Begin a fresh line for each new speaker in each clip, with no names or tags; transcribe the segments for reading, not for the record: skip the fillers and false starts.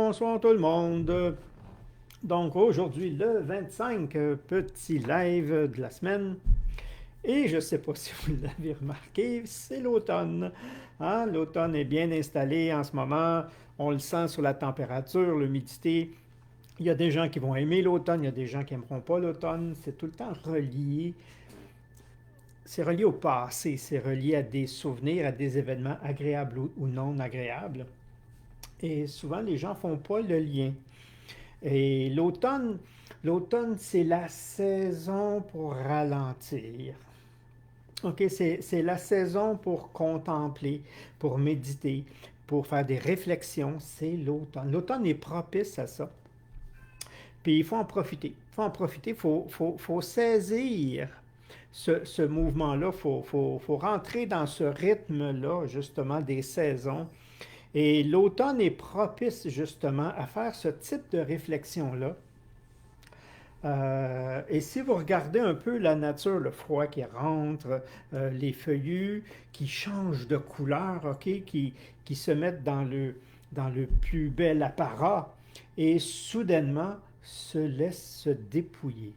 bonsoir tout le monde. Donc aujourd'hui, le 25, petit live de la semaine. Et je ne sais pas si vous l'avez remarqué, c'est l'automne. Hein? L'automne est bien installé en ce moment. On le sent sur la température, l'humidité. Il y a des gens qui vont aimer l'automne, il y a des gens qui n'aimeront pas l'automne. C'est tout le temps relié. C'est relié au passé, c'est relié à des souvenirs, à des événements agréables ou non agréables. Et souvent, les gens ne font pas le lien. Et l'automne, c'est la saison pour ralentir. OK, c'est la saison pour contempler, pour méditer, pour faire des réflexions. C'est l'automne. L'automne est propice à ça. Puis il faut en profiter. Il faut en profiter, faut saisir ce mouvement-là. Faut rentrer dans ce rythme-là, justement, des saisons. Et l'automne est propice justement à faire ce type de réflexion-là. Et si vous regardez un peu la nature, le froid qui rentre, les feuillus qui changent de couleur, ok, qui se mettent dans le plus bel apparat et soudainement se laissent se dépouiller.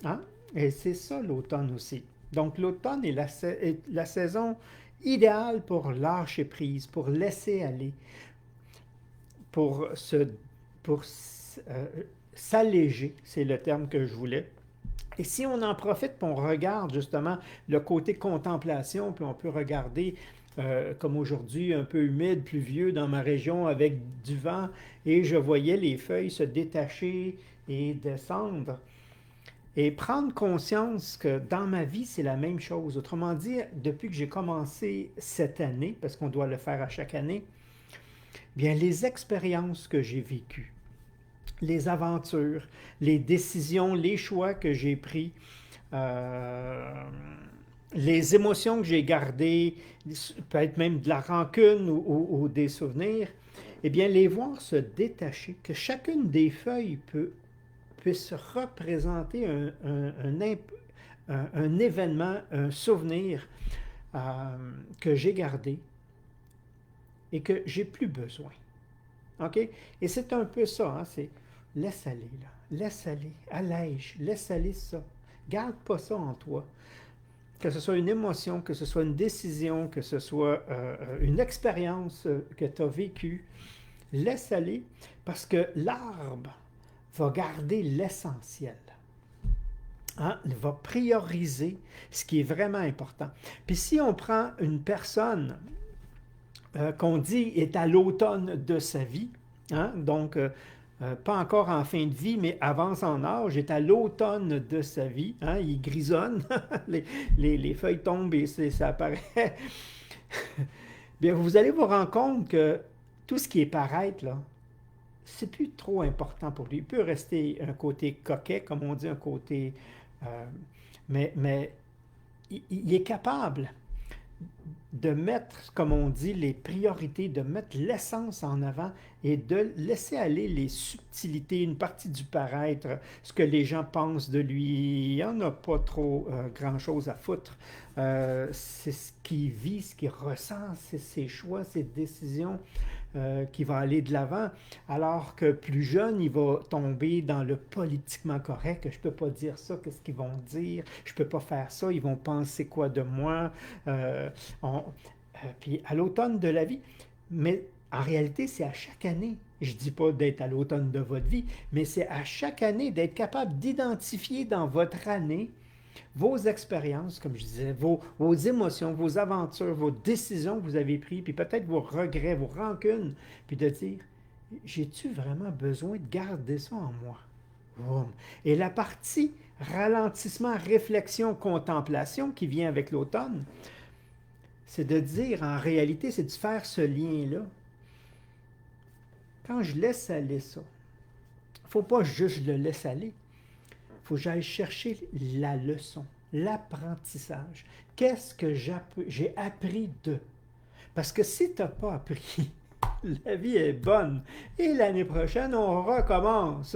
Hein? Et c'est ça l'automne aussi. Donc l'automne est la saison idéale pour lâcher prise, pour laisser aller, pour pour euh, s'alléger, c'est le terme que je voulais. Et si on en profite, puis on regarde justement le côté contemplation, puis on peut regarder, comme aujourd'hui, un peu humide, pluvieux dans ma région avec du vent, et je voyais les feuilles se détacher et descendre. Et prendre conscience que dans ma vie, c'est la même chose. Autrement dit, depuis que j'ai commencé cette année, parce qu'on doit le faire à chaque année, bien les expériences que j'ai vécues, les aventures, les décisions, les choix que j'ai pris, euh, les émotions que j'ai gardées, peut-être même de la rancune ou des souvenirs, eh bien les voir se détacher, que chacune des feuilles puisse représenter un événement, un souvenir que j'ai gardé et que j'ai plus besoin. OK? Et c'est un peu ça, hein? C'est laisse aller, là. Laisse aller, allège, laisse aller ça. Garde pas ça en toi. Que ce soit une émotion, que ce soit une décision, que ce soit une expérience que tu as vécue, laisse aller parce que l'arbre va garder l'essentiel. Hein? Il va prioriser ce qui est vraiment important. Puis si on prend une personne qu'on dit est à l'automne de sa vie, hein? Donc pas encore en fin de vie, mais avance en âge, est à l'automne de sa vie, hein? Il grisonne, les feuilles tombent et ça apparaît. Bien, vous allez vous rendre compte que tout ce qui est paraître, là, c'est plus trop important pour lui. Il peut rester un côté coquet, comme on dit, un côté... euh, mais il est capable de mettre, comme on dit, les priorités, de mettre l'essence en avant et de laisser aller les subtilités, une partie du paraître, ce que les gens pensent de lui. Il n'y en a pas trop grand-chose à foutre. C'est ce qu'il vit, ce qu'il ressent, c'est ses choix, ses décisions qui va aller de l'avant, alors que plus jeune, il va tomber dans le politiquement correct. Je ne peux pas dire ça, qu'est-ce qu'ils vont dire? Je ne peux pas faire ça, ils vont penser quoi de moi? Euh, on- puis à l'automne de la vie, mais en réalité, c'est à chaque année. Je ne dis pas d'être à l'automne de votre vie, mais c'est à chaque année d'être capable d'identifier dans votre année vos expériences, comme je disais, vos émotions, vos aventures, vos décisions que vous avez prises, puis peut-être vos regrets, vos rancunes, puis de dire, j'ai-tu vraiment besoin de garder ça en moi? Boum. Et la partie ralentissement, réflexion, contemplation qui vient avec l'automne, c'est de dire, en réalité, c'est de faire ce lien-là. Quand je laisse aller ça, il ne faut pas juste je le laisse aller. Il faut que j'aille chercher la leçon, l'apprentissage. Qu'est-ce que j'ai appris de? Parce que si tu n'as pas appris, la vie est bonne. Et l'année prochaine, on recommence.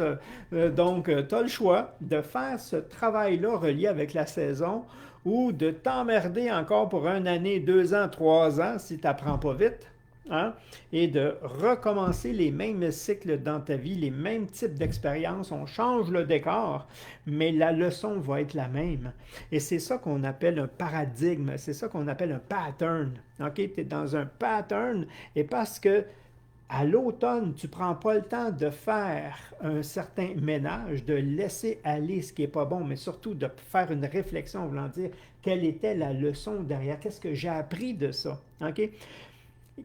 Donc, tu as le choix de faire ce travail-là relié avec la saison ou de t'emmerder encore pour une année, 2 ans, 3 ans si tu n'apprends pas vite. hein, et de recommencer les mêmes cycles dans ta vie, les mêmes types d'expériences. On change le décor, mais la leçon va être la même. Et c'est ça qu'on appelle un paradigme, c'est ça qu'on appelle un pattern. OK? Tu es dans un pattern, et parce que à l'automne, tu ne prends pas le temps de faire un certain ménage, de laisser aller ce qui n'est pas bon, mais surtout de faire une réflexion voulant dire quelle était la leçon derrière, qu'est-ce que j'ai appris de ça. OK?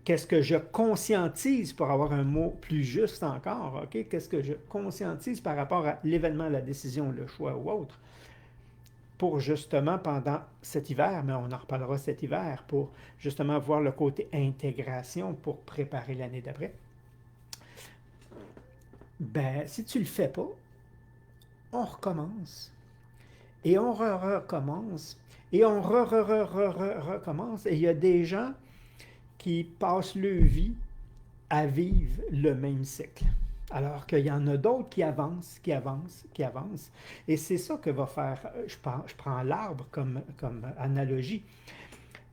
Qu'est-ce que je conscientise, pour avoir un mot plus juste encore, OK? Qu'est-ce que je conscientise par rapport à l'événement, la décision, le choix ou autre, pour justement pendant cet hiver, mais on en reparlera cet hiver, pour justement voir le côté intégration pour préparer l'année d'après. Ben, si tu ne le fais pas, on recommence. Et on recommence. Et on recommence. Et il y a des gens qui passent leur vie à vivre le même cycle. Alors qu'il y en a d'autres qui avancent, qui avancent, qui avancent. Et c'est ça que va faire, je prends l'arbre comme analogie.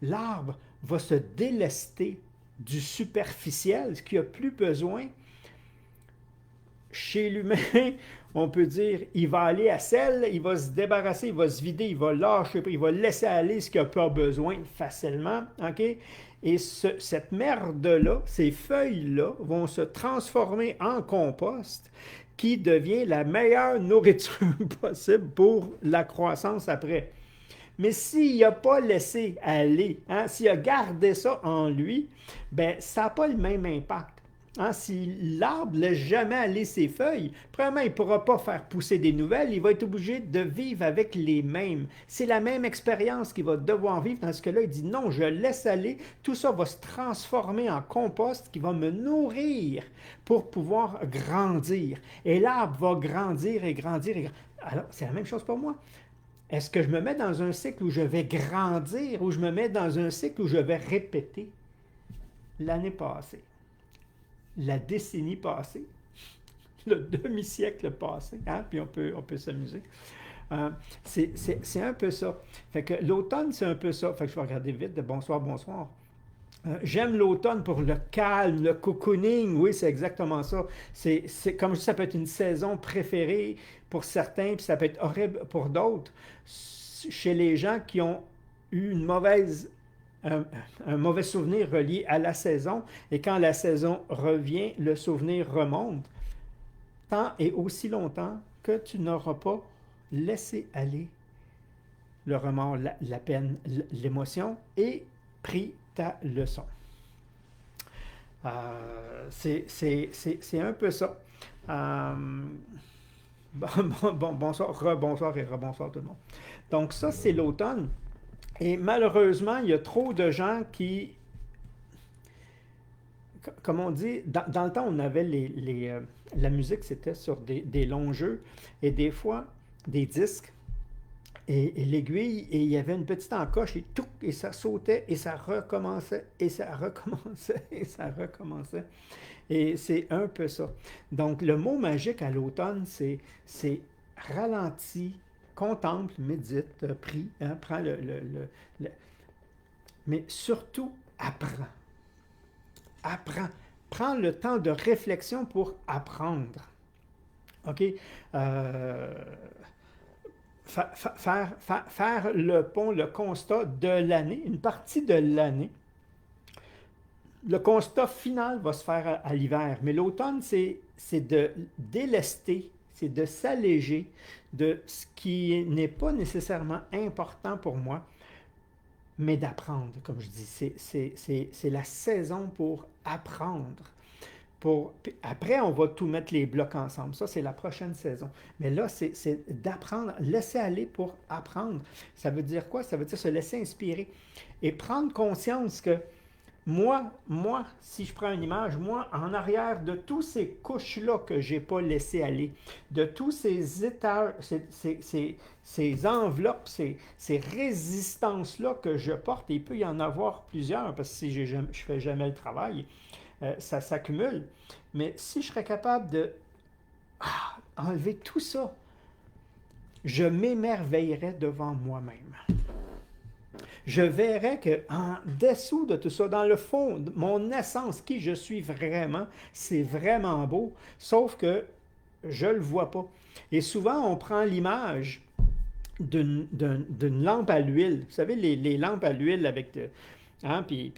L'arbre va se délester du superficiel, ce qui n'a plus besoin. Chez l'humain, on peut dire, il va aller à sel, il va se débarrasser, il va se vider, il va lâcher, il va laisser aller ce qu'il n'a pas besoin facilement. OK? Et cette merde-là, ces feuilles-là, vont se transformer en compost qui devient la meilleure nourriture possible pour la croissance après. Mais s'il n'a pas laissé aller, hein, s'il a gardé ça en lui, ben, ça n'a pas le même impact. Hein, si l'arbre ne laisse jamais aller ses feuilles, premièrement, il ne pourra pas faire pousser des nouvelles, il va être obligé de vivre avec les mêmes. C'est la même expérience qu'il va devoir vivre. Dans ce cas-là, il dit non, je laisse aller, tout ça va se transformer en compost qui va me nourrir pour pouvoir grandir. Et l'arbre va grandir et grandir et grandir. Alors, c'est la même chose pour moi. Est-ce que je me mets dans un cycle où je vais grandir ou je me mets dans un cycle où je vais répéter l'année passée, la décennie passée, le demi-siècle passé, hein? Puis on peut s'amuser. C'est un peu ça. Fait que l'automne, c'est un peu ça. Fait que je vais regarder vite de bonsoir, bonsoir. J'aime l'automne pour le calme, le cocooning. Oui, c'est exactement ça. Comme je dis, ça peut être une saison préférée pour certains, puis ça peut être horrible pour d'autres. Chez les gens qui ont eu un mauvais souvenir relié à la saison, et quand la saison revient, le souvenir remonte, tant et aussi longtemps que tu n'auras pas laissé aller le remords, la peine, l'émotion, et pris ta leçon. C'est un peu ça. Bonsoir, rebonsoir et rebonsoir tout le monde. Donc ça, c'est l'automne. Et malheureusement, il y a trop de gens qui, comme on dit, dans le temps, on avait la musique, c'était sur des longs jeux, et des fois, des disques, et l'aiguille, et il y avait une petite encoche, et ça sautait, et ça recommençait, et ça recommençait, et ça recommençait. Et c'est un peu ça. Donc, le mot magique à l'automne, c'est ralentis, contemple, médite, prie, hein, prends mais surtout, apprends. Apprends. Prends le temps de réflexion pour apprendre. OK? Faire le pont, le constat de l'année, une partie de l'année. Le constat final va se faire à l'hiver, mais l'automne, c'est de délester, c'est de s'alléger de ce qui n'est pas nécessairement important pour moi, mais d'apprendre, comme je dis. C'est la saison pour apprendre. Après, on va tout mettre les blocs ensemble. Ça, c'est la prochaine saison. Mais là, c'est d'apprendre, laisser aller pour apprendre. Ça veut dire quoi? Ça veut dire se laisser inspirer et prendre conscience que moi, si je prends une image, moi, en arrière de tous ces couches-là que je n'ai pas laissé aller, de tous ces étages, ces enveloppes, ces résistances-là que je porte, et il peut y en avoir plusieurs, parce que si je ne fais jamais le travail, ça s'accumule. Mais si je serais capable de enlever tout ça, je m'émerveillerais devant moi-même. je verrais qu'en dessous de tout ça, dans le fond, mon essence, qui je suis vraiment, c'est vraiment beau, sauf que je ne le vois pas. Et souvent, on prend l'image d'une lampe à l'huile. Vous savez, les lampes à l'huile avec... hein, puis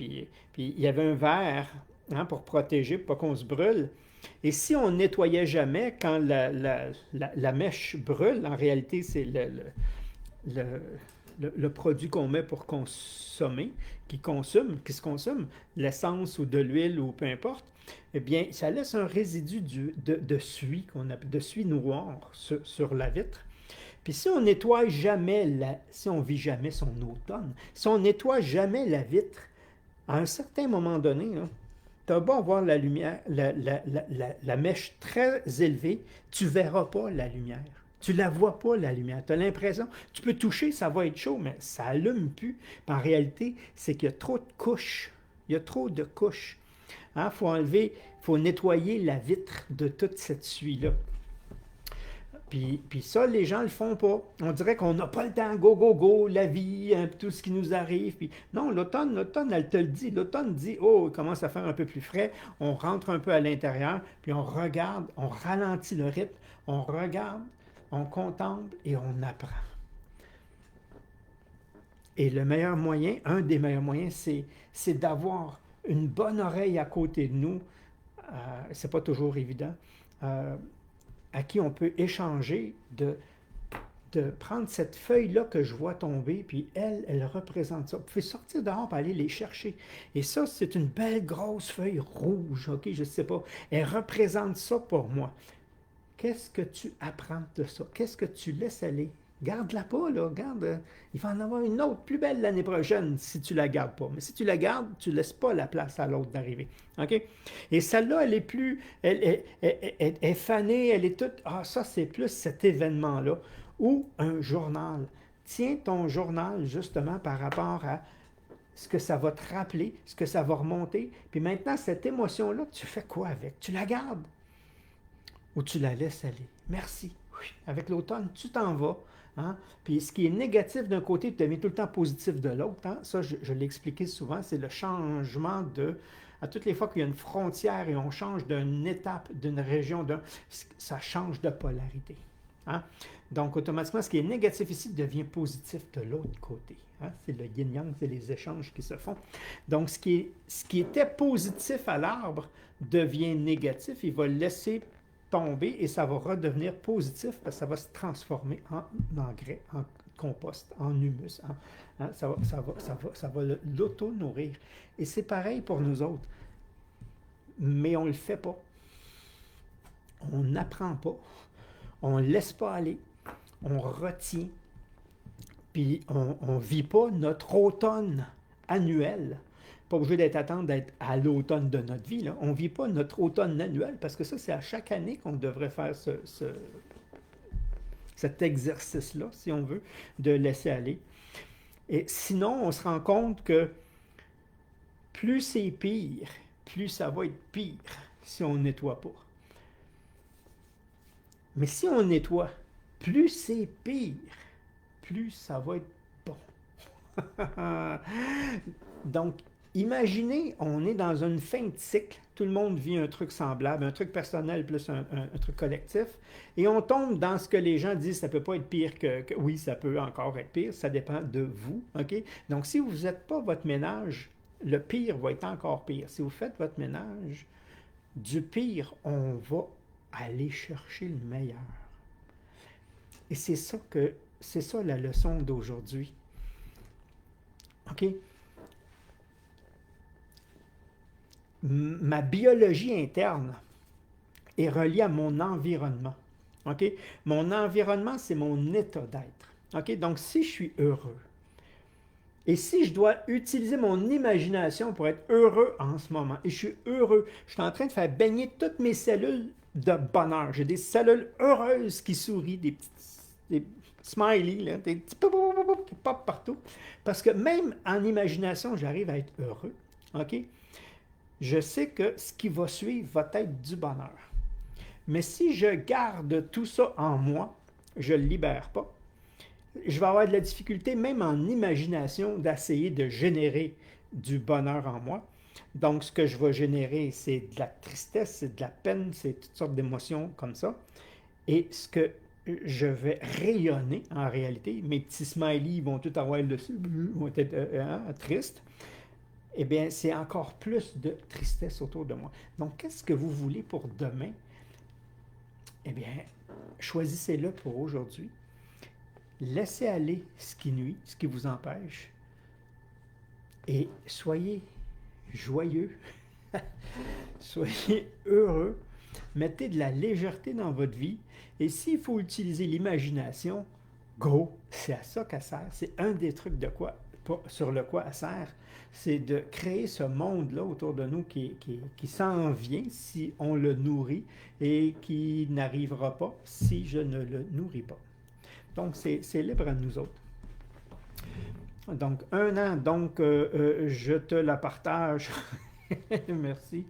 il y avait un verre hein, pour protéger, pour pas qu'on se brûle. Et si on nettoyait jamais, quand la mèche brûle, en réalité, c'est le, le produit qu'on met pour consommer, qui se consomme, l'essence ou de l'huile ou peu importe, eh bien, ça laisse un résidu de suie, qu'on appelle de suie noire sur la vitre. Puis si on nettoie jamais, si on vit jamais son automne, si on nettoie jamais la vitre, à un certain moment donné, tu as beau avoir la lumière, la mèche très élevée, tu ne verras pas la lumière. Tu ne la vois pas, la lumière. Tu as l'impression, tu peux toucher, ça va être chaud, mais ça allume plus. Puis en réalité, c'est qu'il y a trop de couches. Il y a trop de couches. Il faut enlever, il faut nettoyer la vitre de toute cette suie-là. Puis ça, les gens ne le font pas. On dirait qu'on n'a pas le temps, go, go, go, la vie, hein, tout ce qui nous arrive. Puis non, l'automne, elle te le dit. L'automne dit, oh, il commence à faire un peu plus frais. On rentre un peu à l'intérieur, puis on regarde, on ralentit le rythme, on regarde, on contemple et on apprend. Et le meilleur moyen, un des meilleurs moyens, c'est d'avoir une bonne oreille à côté de nous. C'est pas toujours évident. À qui on peut échanger, de prendre cette feuille-là que je vois tomber, puis elle représente ça. Vous pouvez sortir dehors et aller les chercher. Et ça, c'est une belle grosse feuille rouge, OK, je ne sais pas. Elle représente ça pour moi. Qu'est-ce que tu apprends de ça? Qu'est-ce que tu laisses aller? Garde-la pas, là. Garde. Il va en avoir une autre plus belle l'année prochaine si tu la gardes pas. Mais si tu la gardes, tu ne laisses pas la place à l'autre d'arriver. OK? Et celle-là, elle est plus. Elle est fanée, elle est toute. Ah, ça, c'est plus cet événement-là. Ou un journal. Tiens ton journal, justement, par rapport à ce que ça va te rappeler, ce que ça va remonter. Puis maintenant, cette émotion-là, tu fais quoi avec? Tu la gardes ou tu la laisses aller? Merci. Avec l'automne, tu t'en vas. Hein? Puis ce qui est négatif d'un côté, tu deviens tout le temps positif de l'autre. Hein? Ça, je l'ai expliqué souvent, c'est le changement de... À toutes les fois qu'il y a une frontière et on change d'une étape, d'une région, ça change de polarité. Hein? Donc, automatiquement, ce qui est négatif ici devient positif de l'autre côté. Hein? C'est le yin-yang, c'est les échanges qui se font. Donc, ce qui était positif à l'arbre devient négatif. Il va laisser tomber et ça va redevenir positif parce que ça va se transformer en engrais, en compost, en humus. Hein, ça va l'auto-nourrir. Et c'est pareil pour nous autres. Mais on ne le fait pas. On n'apprend pas. On ne laisse pas aller. On retient. Puis on ne vit pas notre automne annuel. Pas obligé d'être à l'automne de notre vie. Là. On ne vit pas notre automne annuel parce que ça, c'est à chaque année qu'on devrait faire cet exercice-là, si on veut, de laisser aller. Et sinon, on se rend compte que plus c'est pire, plus ça va être pire si on ne nettoie pas. Mais si on nettoie, plus c'est pire, plus ça va être bon. Donc, imaginez, on est dans une fin de cycle, tout le monde vit un truc semblable, un truc personnel plus un truc collectif, et on tombe dans ce que les gens disent, ça ne peut pas être pire que... Oui, ça peut encore être pire, ça dépend de vous, OK? Donc, si vous ne faites pas votre ménage, le pire va être encore pire. Si vous faites votre ménage, du pire, on va aller chercher le meilleur. Et c'est ça la leçon d'aujourd'hui. OK? Ma biologie interne est reliée à mon environnement. OK? Mon environnement, c'est mon état d'être. OK? Donc, si je suis heureux, et si je dois utiliser mon imagination pour être heureux en ce moment, et je suis heureux, je suis en train de faire baigner toutes mes cellules de bonheur. J'ai des cellules heureuses qui sourient, des smileys, là, des petits pop qui pop partout. Parce que même en imagination, j'arrive à être heureux. OK? Je sais que ce qui va suivre va être du bonheur. Mais si je garde tout ça en moi, je ne le libère pas, je vais avoir de la difficulté, même en imagination, d'essayer de générer du bonheur en moi. Donc, ce que je vais générer, c'est de la tristesse, c'est de la peine, c'est toutes sortes d'émotions comme ça. Et ce que je vais rayonner en réalité, mes petits smileys vont tout avoir le dessus, vont être tristes, eh bien, c'est encore plus de tristesse autour de moi. Donc, qu'est-ce que vous voulez pour demain? Eh bien, choisissez-le pour aujourd'hui. Laissez aller ce qui nuit, ce qui vous empêche, et soyez joyeux, soyez heureux, mettez de la légèreté dans votre vie, et s'il faut utiliser l'imagination, go, c'est à ça qu'elle sert. C'est un des trucs sur le quoi elle sert, c'est de créer ce monde-là autour de nous qui s'en vient si on le nourrit et qui n'arrivera pas si je ne le nourris pas. Donc, c'est libre à nous autres. Donc, 1 an, donc je te la partage. Merci.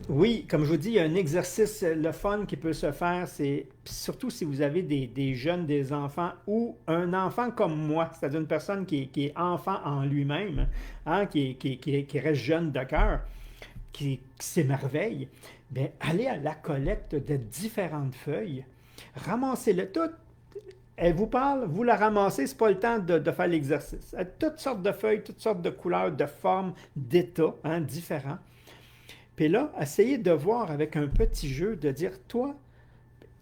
Oui, comme je vous dis, il y a un exercice, le fun qui peut se faire, c'est surtout si vous avez des jeunes, des enfants ou un enfant comme moi, c'est-à-dire une personne qui est enfant en lui-même, hein, qui reste jeune de cœur, qui s'émerveille, bien, allez à la collecte de différentes feuilles, ramassez-le tout. Elle vous parle, vous la ramassez, ce n'est pas le temps de faire l'exercice. Toutes sortes de feuilles, toutes sortes de couleurs, de formes, d'états différents. Puis là, essayez de voir avec un petit jeu, de dire, toi,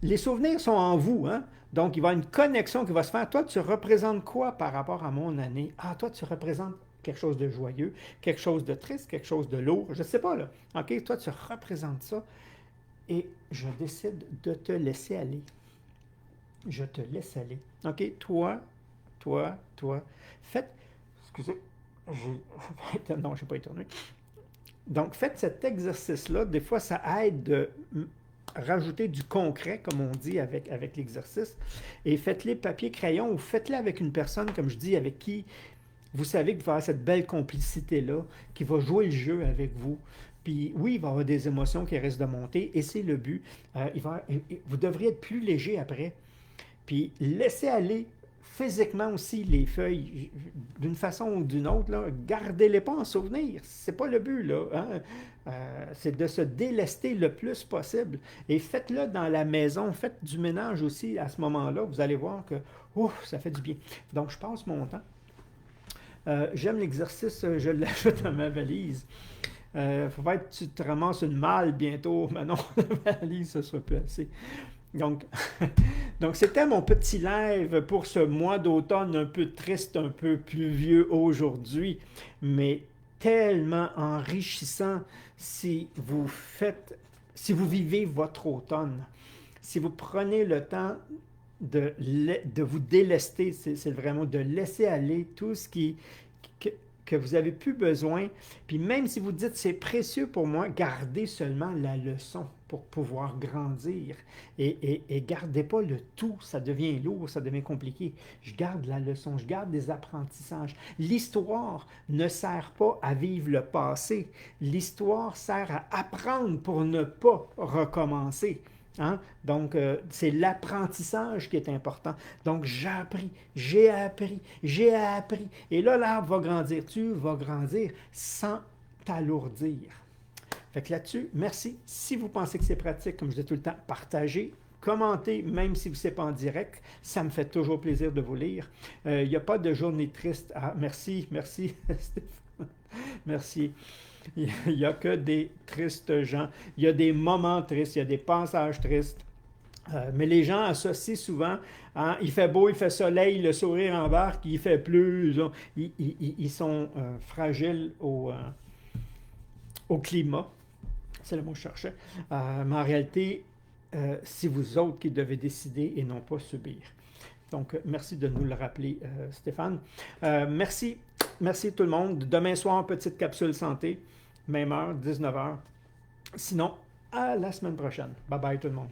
les souvenirs sont en vous, hein? Donc, il va y avoir une connexion qui va se faire. Toi, tu représentes quoi par rapport à mon année? Ah, toi, tu représentes quelque chose de joyeux, quelque chose de triste, quelque chose de lourd, je ne sais pas, là. OK? Toi, tu représentes ça et je décide de te laisser aller. Je te laisse aller. OK? Toi, faites... Excusez, non, je n'ai pas éternué. Donc, faites cet exercice-là. Des fois, ça aide de rajouter du concret, comme on dit avec l'exercice. Et faites-les papier-crayon ou faites-les avec une personne, comme je dis, avec qui vous savez que vous allez avoir cette belle complicité-là, qui va jouer le jeu avec vous. Puis oui, il va y avoir des émotions qui restent de monter, et c'est le but. Vous devriez être plus léger après. Puis laissez aller physiquement aussi les feuilles d'une façon ou d'une autre. Gardez-les pas en souvenir. C'est pas le but, là. Hein? C'est de se délester le plus possible. Et faites-le dans la maison. Faites du ménage aussi à ce moment-là. Vous allez voir que ça fait du bien. Donc, je passe mon temps. J'aime l'exercice, je l'ajoute à ma valise. Faut pas que tu te ramasses une malle bientôt, mais non, la valise, ça sera plus assez. Donc, c'était mon petit live pour ce mois d'automne un peu triste, un peu pluvieux aujourd'hui, mais tellement enrichissant si vous vivez votre automne, si vous prenez le temps de vous délester, c'est vraiment de laisser aller tout ce que vous n'avez plus besoin. Puis même si vous dites c'est précieux pour moi, gardez seulement la leçon pour pouvoir grandir. Et gardez pas le tout, ça devient lourd, ça devient compliqué. Je garde la leçon, je garde des apprentissages. L'histoire ne sert pas à vivre le passé. L'histoire sert à apprendre pour ne pas recommencer. Hein? Donc, c'est l'apprentissage qui est important. Donc, j'ai appris. Et là, l'arbre va grandir. Tu vas grandir sans t'alourdir. Fait que là-dessus, merci. Si vous pensez que c'est pratique, comme je dis tout le temps, partagez, commentez, même si ce n'est pas en direct. Ça me fait toujours plaisir de vous lire. Il n'y a pas de journée triste. Ah, merci, Stéphane. Merci. Il n'y a que des tristes gens. Il y a des moments tristes, il y a des passages tristes. Mais les gens associent souvent, hein, il fait beau, il fait soleil, le sourire embarque, il fait plus. Ils sont fragiles au climat. C'est le mot que je cherchais. Mais en réalité, c'est vous autres qui devez décider et non pas subir. Donc, merci de nous le rappeler, Stéphane. Merci tout le monde. Demain soir, petite capsule santé, même heure, 19h. Sinon, à la semaine prochaine. Bye bye tout le monde.